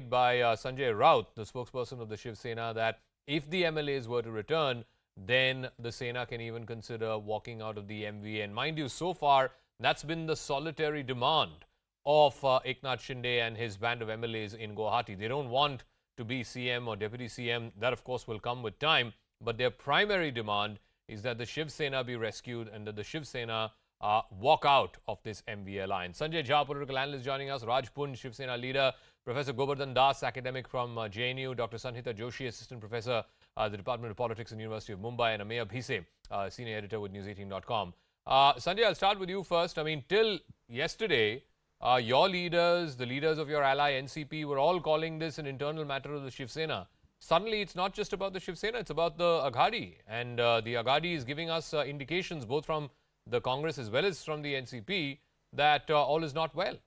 by Sanjay Raut, the spokesperson of the Shiv Sena, that if the MLAs were to return, then the Sena can even consider walking out of the MVA. And mind you, so far, that's been the solitary demand of Eknath Shinde and his band of MLAs in Guwahati. They don't want to be CM or Deputy CM. That, of course, will come with time. But their primary demand is that the Shiv Sena be rescued and that the Shiv Sena walk out of this MVA alliance. Sanjay Jha, political analyst, joining us. Raj Punj, Shiv Sena leader. Professor Govardhan Das, academic from JNU. Dr. Sanhita Joshi, assistant professor at the Department of Politics in the University of Mumbai. And Ameya Bhise, senior editor with News18.com. Sanjay, I'll start with you first. I mean, till yesterday, your leaders, the leaders of your ally NCP, were all calling this an internal matter of the Shiv Sena. Suddenly, it's not just about the Shiv Sena, it's about the Aghadi. And the Aghadi is giving us indications, both from the Congress as well as from the NCP, that all is not well.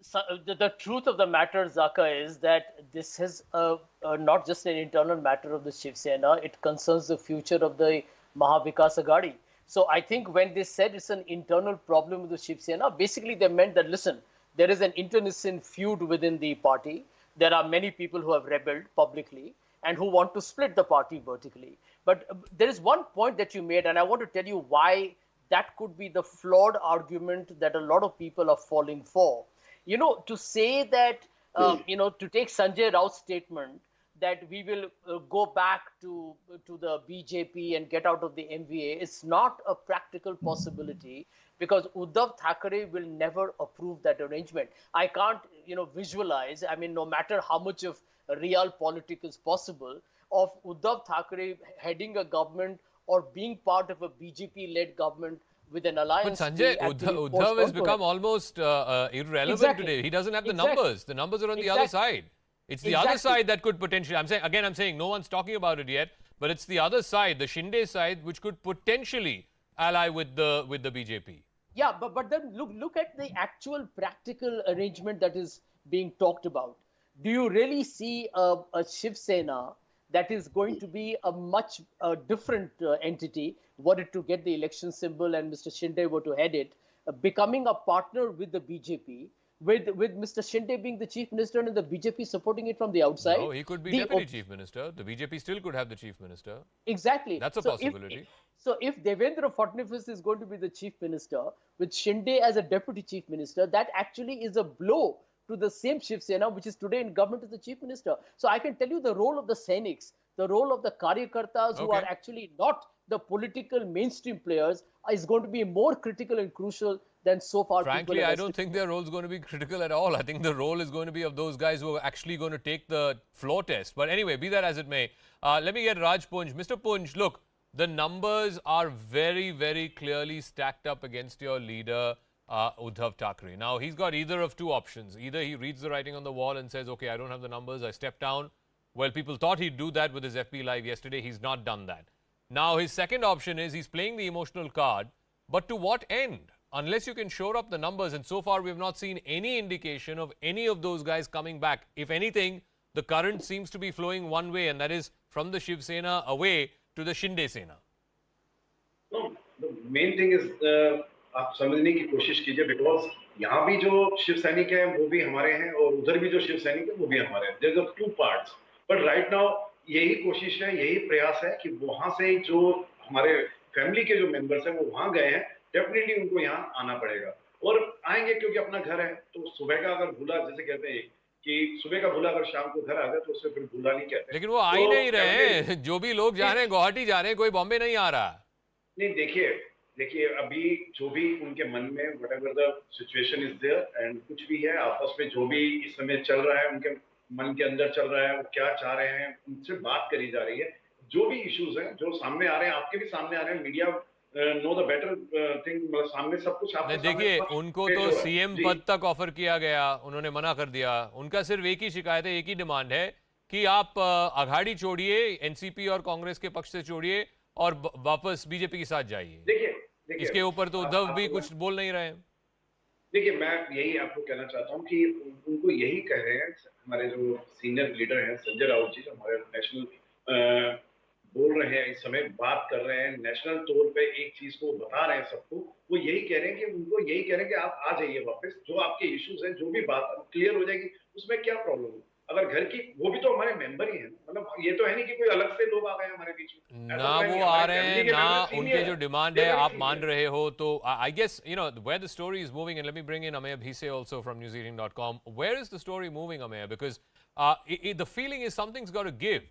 The truth of the matter, Zaka, is that this is not just an internal matter of the Shiv Sena, it concerns the future of the Mahavikas Aghadi. So I think when they said it's an internal problem with the Shiv Sena, basically they meant that, listen, there is an internecine feud within the party. There are many people who have rebelled publicly and who want to split the party vertically. But there is one point that you made, and I want to tell you why that could be the flawed argument that a lot of people are falling for. You know, to say that, to take Sanjay Raut's statement that we will go back to the BJP and get out of the MVA, it's not a practical possibility because Uddhav Thackeray will never approve that arrangement. I can't, visualize, I mean, no matter how much of real politics is possible, of Uddhav Thackeray heading a government or being part of a BJP-led government with an alliance. But Sanjay, Uddhav has become almost irrelevant today. He doesn't have the numbers. The numbers are on the other side. It's the other side that could potentially, I'm saying no one's talking about it yet, but it's the other side, the Shinde side, which could potentially ally with the BJP. Yeah, but then look at the actual practical arrangement that is being talked about. Do you really see a Shiv Sena that is going to be a much different entity, were it to get the election symbol and Mr. Shinde were to head it, becoming a partner with the BJP, with Mr. Shinde being the chief minister and the BJP supporting it from the outside? No, he could be deputy chief minister. The BJP still could have the chief minister. Exactly. That's a possibility. So if Devendra Fadnavis is going to be the chief minister, with Shinde as a deputy chief minister, that actually is a blow to the same Shiv Sena, which is today in government as the chief minister. So I can tell you the role of the Sainiks, the role of the Karyakartas who are actually not the political mainstream players is going to be more critical and crucial than so far. Frankly, I don't think their role is going to be critical at all. I think the role is going to be of those guys who are actually going to take the floor test. But anyway, be that as it may, let me get Raj Punj. Mr. Punj, look, the numbers are very, very clearly stacked up against your leader, Uddhav Thackeray. Now, he's got either of two options. Either he reads the writing on the wall and says, okay, I don't have the numbers, I step down. Well, people thought he'd do that with his FB Live yesterday. He's not done that. Now, his second option is he's playing the emotional card. But to what end? Unless you can shore up the numbers. And so far, we have not seen any indication of any of those guys coming back. If anything, the current seems to be flowing one way, and that is from the Shiv Sena away to the Shinde Sena. No, the main thing is आप समझने की कोशिश कीजिए because यहाँ भी जो शिव सैनिक हैं वो भी हमारे हैं और उधर भी जो शिव सैनिक हैं वो भी हमारे हैं. There's two parts. But right now यही कोशिश है, यही प्रयास है कि वहाँ से जो हमारे फैमिली के जो मेंबर्स हैं वो वहाँ गए हैं, डेफिनेटली उनको यहाँ आना पड़ेगा और आएंगे क्योंकि अपना घर है. तो सुबह का अगर भूला, जैसे कहते हैं कि सुबह का भूला अगर शाम को घर आ गया तो उसे फिर भूला नहीं कहते. लेकिन वो आ ही नहीं रहे हैं. जो भी लोग जा रहे हैं गुवाहाटी जा रहे हैं, कोई बॉम्बे नहीं आ रहा. नहीं, देखिए अभी जो भी उनके मन में whatever the situation is there and कुछ भी है आपस में जो भी इस समय चल रहा है उनके मन के अंदर चल रहा है, वो क्या चाह रहे हैं उनसे बात करी जा रही है. जो भी इश्यूज हैं जो सामने आ रहे हैं, आपके भी सामने आ रहे हैं, media know the better thing, मतलब सामने सब कुछ आपके सामने. देखिए, उनको तो सीएम पद तक ऑफर किया गया, उन्होंने मना कर दिया. उनका सिर्फ एक ही शिकायत है, एक ही डिमांड है कि आप अघाड़ी छोड़िए, एनसीपी और कांग्रेस के पक्ष से छोड़िए और वापस बीजेपी के साथ जाइए. देखिए इसके ऊपर तो उद्धव भी कुछ बोल नहीं रहे हैं. देखिए, मैं यही आपको कहना चाहता हूं कि उनको यही कह रहे हैं हमारे जो सीनियर लीडर हैं संजय राउत जी, जो हमारे नेशनल बोल रहे हैं, इस समय बात कर रहे हैं, नेशनल तौर पे एक चीज को बता रहे हैं सबको, वो यही कह रहे हैं कि उनको यही कह रहे हैं कि आप आ जाइए वापस, जो आपके इश्यूज हैं, जो भी बात क्लियर हो जाएगी, उसमें क्या प्रॉब्लम है? अगर घर की, वो भी तो हमारे मेंबर ही है, मतलब ये तो है नहीं कि कोई अलग से लोग आ गए हमारे बीच में, ऐसा ना तो है नहीं, वो आ हमारे रहे फैमिली हैं के ना मेंबर उनके सीनियर जो है, डिमांड दे है वेरी आप मान सीनियर। रहे हो तो I guess where the story is moving, and let me bring in Ameya Bhise also from newseating.com. Where is the story moving, Ameya? Because the feeling is something's got to give.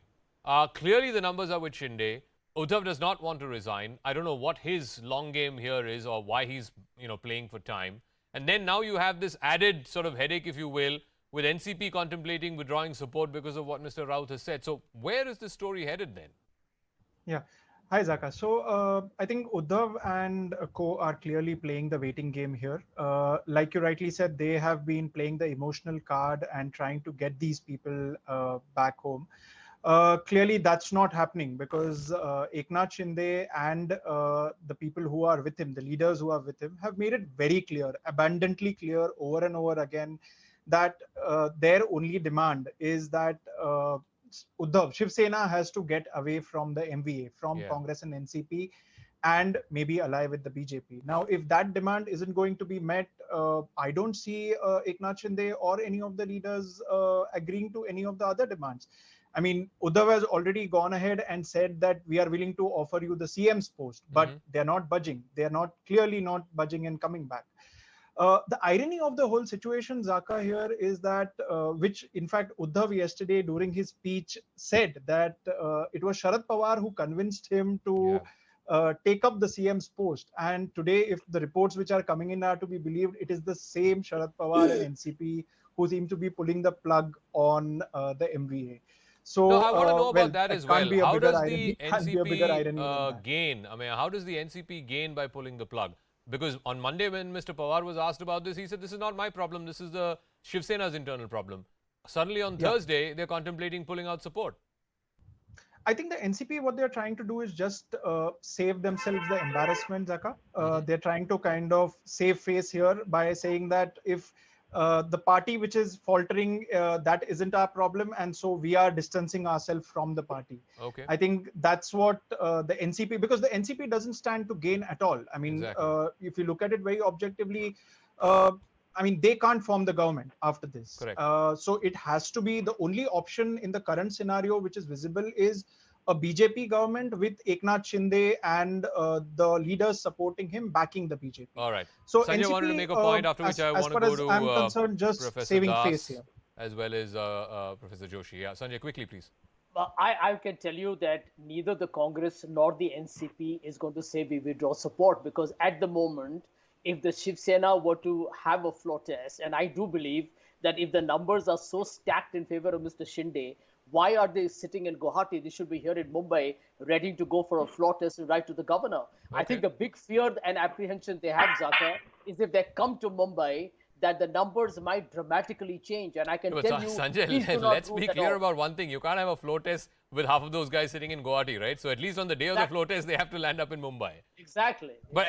Clearly the numbers are with Shinde. Uddhav does not want to resign. I don't know what his long game here is or why he's playing for time. And then now you have this added sort of headache, if you will, with NCP contemplating withdrawing support because of what Mr. Raut has said. So where is this story headed then? Yeah. Hi, Zaka. So I think Uddhav and Co are clearly playing the waiting game here. Like you rightly said, they have been playing the emotional card and trying to get these people back home. Clearly, that's not happening because Eknath Shinde and the people who are with him, the leaders who are with him, have made it very clear, abundantly clear over and over again that their only demand is that Uddhav, Shiv Sena has to get away from the MVA, from Congress and NCP, and maybe ally with the BJP. Now, if that demand isn't going to be met, I don't see Eknath Shinde or any of the leaders agreeing to any of the other demands. I mean, Uddhav has already gone ahead and said that we are willing to offer you the CM's post, but they're not budging. They're not clearly not budging and coming back. The irony of the whole situation, Zaka, here is that, which in fact Uddhav yesterday during his speech said that it was Sharad Pawar who convinced him to take up the CM's post. And today, if the reports which are coming in are to be believed, it is the same Sharad Pawar and NCP who seem to be pulling the plug on the MVA. So, No, I want to know well, about that it as can't well. be a How bigger does irony. the Can't be a bigger NCP irony than that. gain? I mean, how does the NCP gain by pulling the plug? Because on Monday, when Mr. Pawar was asked about this, he said, "This is not my problem. This is the Shiv Sena's internal problem." Suddenly on Thursday, they're contemplating pulling out support. I think the NCP, what they're trying to do is just save themselves the embarrassment, Zaka. They're trying to kind of save face here by saying that if the party which is faltering, that isn't our problem, and so we are distancing ourselves from the party. Okay. I think that's what the NCP, because the NCP doesn't stand to gain at all. I mean, if you look at it very objectively, I mean, they can't form the government after this. Correct. So it has to be the only option in the current scenario which is visible is a BJP government with Eknath Shinde and the leaders supporting him backing the BJP. All right. So Sanjay NCP, wanted to make a point, after which I want to go to I'm concerned, just Professor saving Das face here. as well as Professor Joshi. Yeah, Sanjay, quickly, please. I can tell you that neither the Congress nor the NCP is going to say we withdraw support, because at the moment, if the Shiv Sena were to have a floor test, and I do believe that if the numbers are so stacked in favor of Mr. Shinde, why are they sitting in Guwahati? They should be here in Mumbai, ready to go for a floor test and write to the governor. I think the big fear and apprehension they have, Zaka, is if they come to Mumbai, that the numbers might dramatically change. And I can tell you, Sanjay, let's be clear about one thing. You can't have a floor test with half of those guys sitting in Guwahati, right? So at least on the day of the floor test, they have to land up in Mumbai. Exactly. But